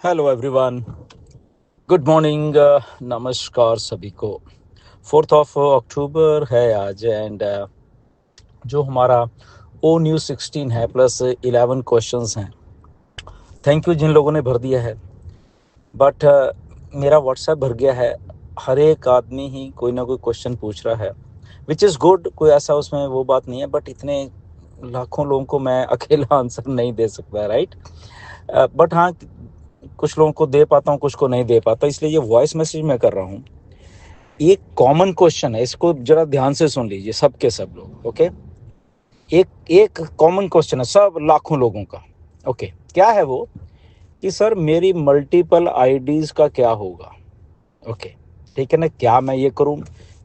Hello everyone. Good morning. नमस्कार सभी को। 4 अक्टूबर है आज एंड जो हमारा ओ न्यूज़ 16 है प्लस 11 क्वेश्चंस हैं। थैंक यू जिन लोगों ने भर दिया है। बट मेरा व्हाट्सएप भर गया है। हर एक आदमी ही कोई ना कोई क्वेश्चन पूछ रहा है विच इज़ गुड। कोई ऐसा उसमें वो बात नहीं है, बट इतने लाखों लोगों को मैं अकेला आंसर नहीं दे सकता, राइट। बट हाँ, कुछ लोगों को दे पाता हूँ, कुछ को नहीं दे पाता, इसलिए ये वॉइस मैसेज मैं कर रहा हूँ। एक कॉमन क्वेश्चन है, इसको जरा ध्यान से सुन लीजिए सब के सब लोग। ओके, एक एक कॉमन क्वेश्चन है सब लाखों लोगों का। ओके, क्या है वो कि सर मेरी मल्टीपल आईडीज का क्या होगा। ओके, ठीक है ना। क्या मैं ये करूं,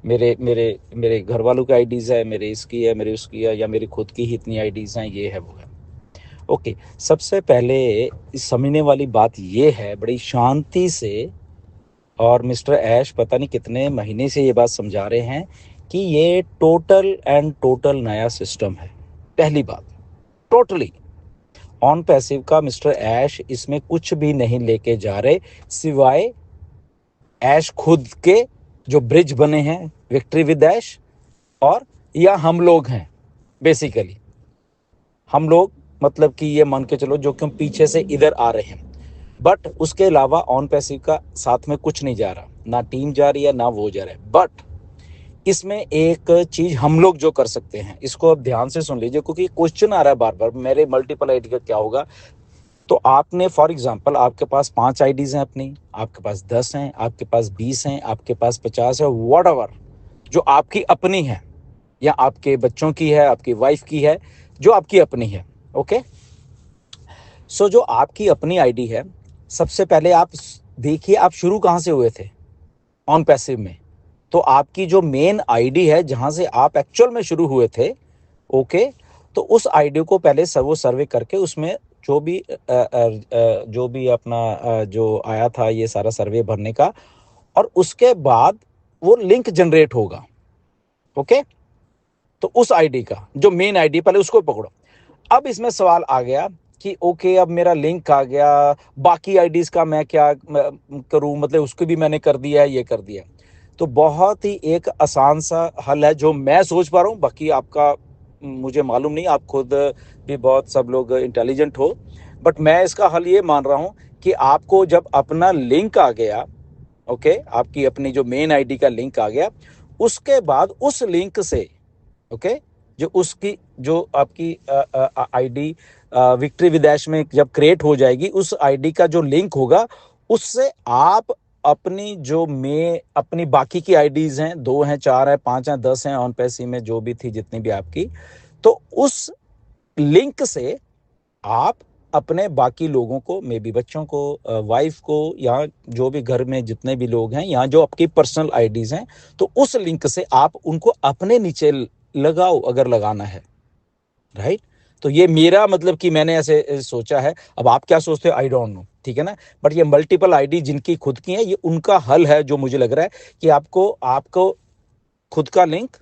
मेरे मेरे मेरे घर वालों की आईडीज है, मेरे इसकी है, मेरे उसकी है, या मेरी खुद की ही इतनी आईडीज हैं, ये है वो है। ओके, सबसे पहले इस समझने वाली बात ये है बड़ी शांति से, और मिस्टर ऐश पता नहीं कितने महीने से ये बात समझा रहे हैं कि ये टोटल एंड टोटल नया सिस्टम है। पहली बात, टोटली ऑन पैसिव का मिस्टर ऐश इसमें कुछ भी नहीं लेके जा रहे, सिवाय ऐश खुद के जो ब्रिज बने हैं, विक्ट्री विद ऐश, और या हम लोग हैं। बेसिकली हम लोग मतलब कि ये मान के चलो जो कि हम पीछे से इधर आ रहे हैं, बट उसके अलावा ऑन पैसिव का साथ में कुछ नहीं जा रहा, ना टीम जा रही है ना वो जा रहा है। बट इसमें एक चीज हम लोग जो कर सकते हैं, इसको अब ध्यान से सुन लीजिए, क्योंकि क्वेश्चन आ रहा है बार बार मेरे मल्टीपल आईडी का क्या होगा। तो आपने फॉर एग्जांपल आपके पास 5 आईडीज हैं अपनी, आपके पास 10 हैं, आपके पास 20 हैं, आपके पास 50 है, वॉट एवर जो आपकी अपनी है, या आपके बच्चों की है, आपकी वाइफ की है, जो आपकी अपनी है। ओके, सो जो आपकी अपनी आईडी है, सबसे पहले आप देखिए आप शुरू कहाँ से हुए थे ऑन पैसिव में। तो आपकी जो मेन आईडी है जहां से आप एक्चुअल में शुरू हुए थे, ओके, तो उस आईडी को पहले सर्वो सर्वे करके उसमें जो भी अपना जो आया था ये सारा सर्वे भरने का, और उसके बाद वो लिंक जनरेट होगा। ओके, तो उस आईडी का जो मेन आईडी पहले उसको पकड़ो। अब इसमें सवाल आ गया कि ओके अब मेरा लिंक आ गया, बाकी आईडीज का मैं क्या करूं, मतलब उसको भी मैंने कर दिया है, ये कर दिया है। तो बहुत ही एक आसान सा हल है जो मैं सोच पा रहा हूं, बाकी आपका मुझे मालूम नहीं, आप खुद भी बहुत सब लोग इंटेलिजेंट हो, बट मैं इसका हल ये मान रहा हूं कि आपको जब अपना लिंक आ गया, ओके, आपकी अपनी जो मेन आईडी का लिंक आ गया, उसके बाद उस लिंक से, ओके, जो उसकी जो आपकी आईडी विक्ट्री विदेश में जब क्रिएट हो जाएगी, उस आईडी का जो लिंक होगा, उससे आप अपनी जो में अपनी बाकी की आईडीज हैं, 2 हैं, 4 हैं, 5 हैं, 10 हैं, ऑन पैसी में जो भी थी जितनी भी आपकी, तो उस लिंक से आप अपने बाकी लोगों को, मे बी बच्चों को, वाइफ को, या जो भी घर में जितने भी लोग हैं, या जो आपकी पर्सनल आईडीज हैं, तो उस लिंक से आप उनको अपने नीचे लगाओ अगर लगाना है, राइट। तो ये मेरा मतलब कि मैंने ऐसे सोचा है। अब आप क्या सोचते हो आई डोंट नो, ठीक है ना। बट ये मल्टीपल आईडी जिनकी खुद की है, ये उनका हल है जो मुझे लग रहा है कि आपको आपको खुद का लिंक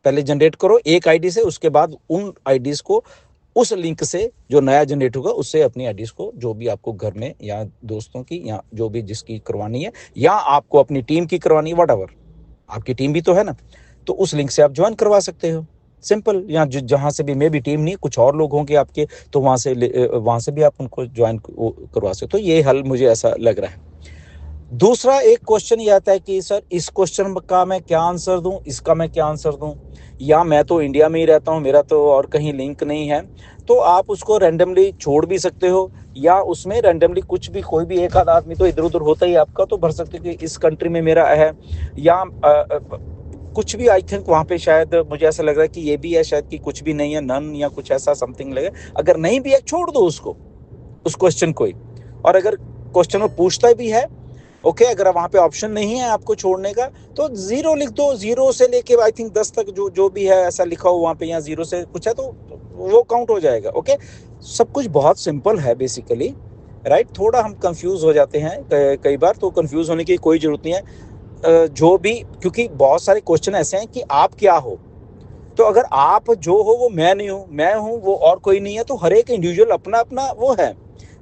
पहले जनरेट करो एक आईडी से, उसके बाद उन आईडीज को उस लिंक से जो नया जनरेट होगा उससे अपनी आईडीज को, जो भी आपको घर में या दोस्तों की या जो भी जिसकी करवानी है, या आपको अपनी टीम की करवानी है, वट एवर, आपकी टीम भी तो है ना, तो उस लिंक से आप ज्वाइन करवा सकते हो। सिंपल, या जहां से भी, मे भी टीम नहीं कुछ और लोग होंगे आपके, तो वहां से भी आप उनको ज्वाइन करवा सकते हो। तो ये हल मुझे ऐसा लग रहा है। दूसरा एक क्वेश्चन ये आता है कि सर इस क्वेश्चन का मैं क्या आंसर दूं, इसका मैं क्या आंसर दूं, या मैं तो इंडिया में ही रहता हूं, मेरा तो और कहीं लिंक नहीं है। तो आप उसको रैंडमली छोड़ भी सकते हो, या उसमें रैंडमली कुछ भी, कोई भी एक आध आदमी तो इधर उधर होता ही आपका, तो भर सकते हो कि इस कंट्री में मेरा है, या कुछ भी। आई थिंक वहाँ पे शायद मुझे ऐसा लग रहा है कि ये भी है शायद कि कुछ भी नहीं है, नन या कुछ ऐसा समथिंग लगे। अगर नहीं भी है छोड़ दो उसको, उस क्वेश्चन को ही। और अगर क्वेश्चन में पूछता भी है, ओके, अगर वहां पे ऑप्शन नहीं है आपको छोड़ने का, तो 0 लिख दो, 0 से लेके आई थिंक 10 तक जो जो भी है ऐसा लिखा हो वहां पे, या 0 से कुछ है तो वो काउंट हो जाएगा। ओके, सब कुछ बहुत सिंपल है बेसिकली, राइट। थोड़ा हम कंफ्यूज हो जाते हैं कई बार, तो कंफ्यूज होने की कोई जरूरत नहीं है। जो भी, क्योंकि बहुत सारे क्वेश्चन ऐसे हैं कि आप क्या हो, तो अगर आप जो हो वो मैं नहीं हूं, मैं हूं वो और कोई नहीं है, तो हर एक इंडिविजुअल अपना अपना वो है,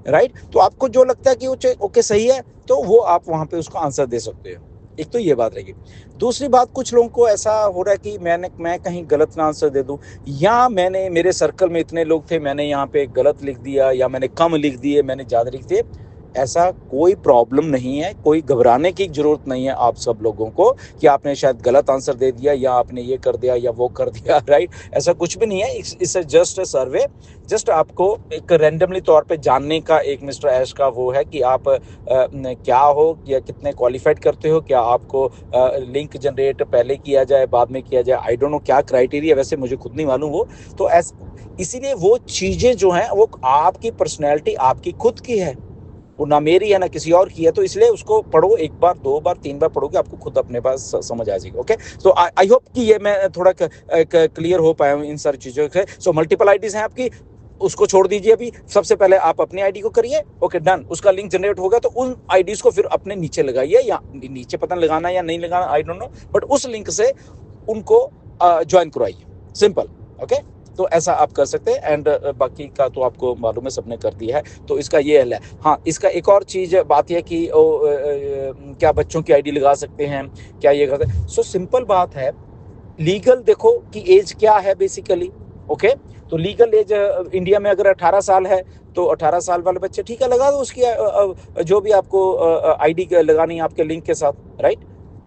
राइट। तो आपको जो लगता है कि वो ओके सही है, तो वो आप वहां पे उसको आंसर दे सकते हो। एक तो ये बात रहेगी। दूसरी बात, कुछ लोगों को ऐसा हो रहा है कि मैं कहीं गलत ना आंसर दे दूं, या मेरे सर्कल में इतने लोग थे, मैंने यहाँ पे गलत लिख दिया, या मैंने कम लिख दिए, मैंने ज़्यादा लिख दिए। ऐसा कोई प्रॉब्लम नहीं है, कोई घबराने की जरूरत नहीं है आप सब लोगों को कि आपने शायद गलत आंसर दे दिया, या आपने ये कर दिया या वो कर दिया, राइट। ऐसा कुछ भी नहीं है। It's just a survey. Just आपको एक रैंडमली तौर पे जानने का एक मिस्टर ऐश का वो है कि आप क्या हो, या कितने क्वालिफाइड करते हो, क्या आपको लिंक जनरेट पहले किया जाए बाद में किया जाए, आई डोंट नो क्या क्राइटेरिया, वैसे मुझे खुद नहीं मालूम वो। तो इसीलिए वो चीजें जो हैं वो आपकी पर्सनैलिटी आपकी खुद की है, वो ना मेरी है ना किसी और की है। तो इसलिए उसको पढ़ो, एक बार, दो बार, तीन बार पढ़ोगे, आपको खुद अपने पास समझ आ जाएगी। ओके, तो आई होप कि ये मैं थोड़ा क्लियर हो पाया हूँ इन सारी चीज़ों से। सो मल्टीपल आईडीज हैं आपकी, उसको छोड़ दीजिए अभी। सबसे पहले आप अपनी आईडी को करिए, ओके डन। उसका लिंक जनरेट होगा तो उन आईडीज को फिर अपने नीचे लगाइए, या नीचे पता लगाना या नहीं लगाना आई डोंट नो, बट उस लिंक से उनको ज्वाइन करवाइए, सिंपल। ओके, तो ऐसा आप कर सकते हैं। एंड बाकी का तो आपको मालूम है, सबने कर दिया है, तो इसका ये हल है। हाँ, इसका एक और चीज बात यह कि क्या बच्चों की आईडी लगा सकते हैं, क्या ये करते हैं? सो सिंपल बात है, लीगल देखो कि एज क्या है बेसिकली। ओके, तो लीगल एज इंडिया में अगर 18 साल है, तो 18 साल वाले बच्चे, ठीक है, लगा दो उसकी जो भी आपको आईडी लगानी है आपके लिंक के साथ, राइट।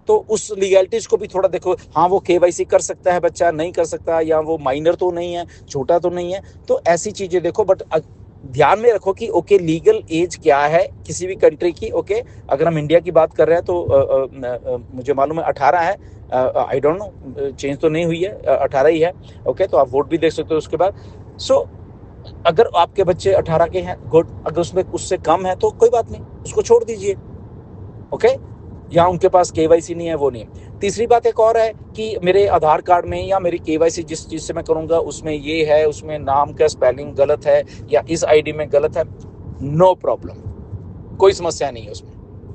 तो उस लीगैलिटीज को भी थोड़ा देखो। हाँ, वो केवाईसी कर सकता है बच्चा, नहीं कर सकता, या वो माइनर तो नहीं है, छोटा तो नहीं है, तो ऐसी चीजें देखो। बट ध्यान में रखो कि ओके, लीगल एज क्या है किसी भी कंट्री की। ओके, अगर हम इंडिया की बात कर रहे हैं तो मुझे मालूम है 18 है, आई डोंट नो, चेंज तो नहीं हुई है, 18 ही है। ओके, तो आप वोट भी देख सकते हो उसके बाद। सो अगर आपके बच्चे 18 के हैं, गुड। अगर उसमें उससे कम है तो कोई बात नहीं, उसको छोड़ दीजिए। ओके, या उनके पास केवाईसी नहीं है, वो नहीं है। तीसरी बात एक और है कि मेरे आधार कार्ड में या मेरी केवाईसी जिस चीज से मैं करूंगा उसमें ये है, उसमें नाम का स्पेलिंग गलत है, या इस आईडी में गलत है, नो प्रॉब्लम, कोई समस्या नहीं है उसमें,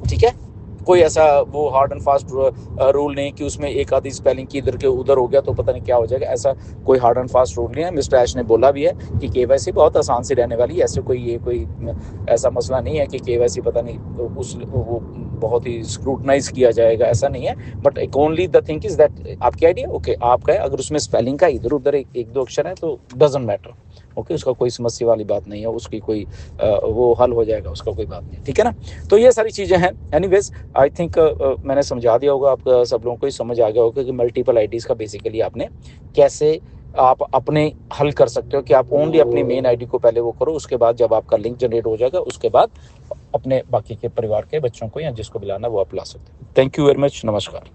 ठीक है। कोई ऐसा वो हार्ड एंड फास्ट रूल नहीं कि उसमें एक आधी स्पेलिंग की इधर के उधर हो गया तो पता नहीं क्या हो जाएगा। ऐसा कोई हार्ड एंड फास्ट रूल नहीं है। मिस्टर ऐश ने बोला भी है कि केवाईसी बहुत आसान से रहने वाली है, ऐसे कोई ऐसा मसला नहीं है कि केवाईसी पता नहीं वो बहुत ही स्क्रूटनाइज किया जाएगा, ऐसा नहीं है। But only the thing is that आपकी आईडिया ओके आपका है, अगर उसमें स्पेलिंग का इधर उधर एक दो अक्षर है तो डजंट मैटर। ओके, उसका कोई समस्या वाली बात नहीं है, उसकी कोई वो हल हो जाएगा, उसका कोई बात नहीं, ठीक है ना। तो ये सारी चीज़ें हैं। एनीवेज, आई थिंक मैंने समझा दिया होगा, आप सब लोगों को ही समझ आ गया होगा कि मल्टीपल आईडीज़ का बेसिकली आपने कैसे आप अपने हल कर सकते हो कि आप ओनली अपनी मेन आईडी को पहले वो करो, उसके बाद जब आपका लिंक जनरेट हो जाएगा उसके बाद अपने बाकी के परिवार के बच्चों को या जिसको भी लाना वो आप ला सकते हो। थैंक यू वेरी मच, नमस्कार।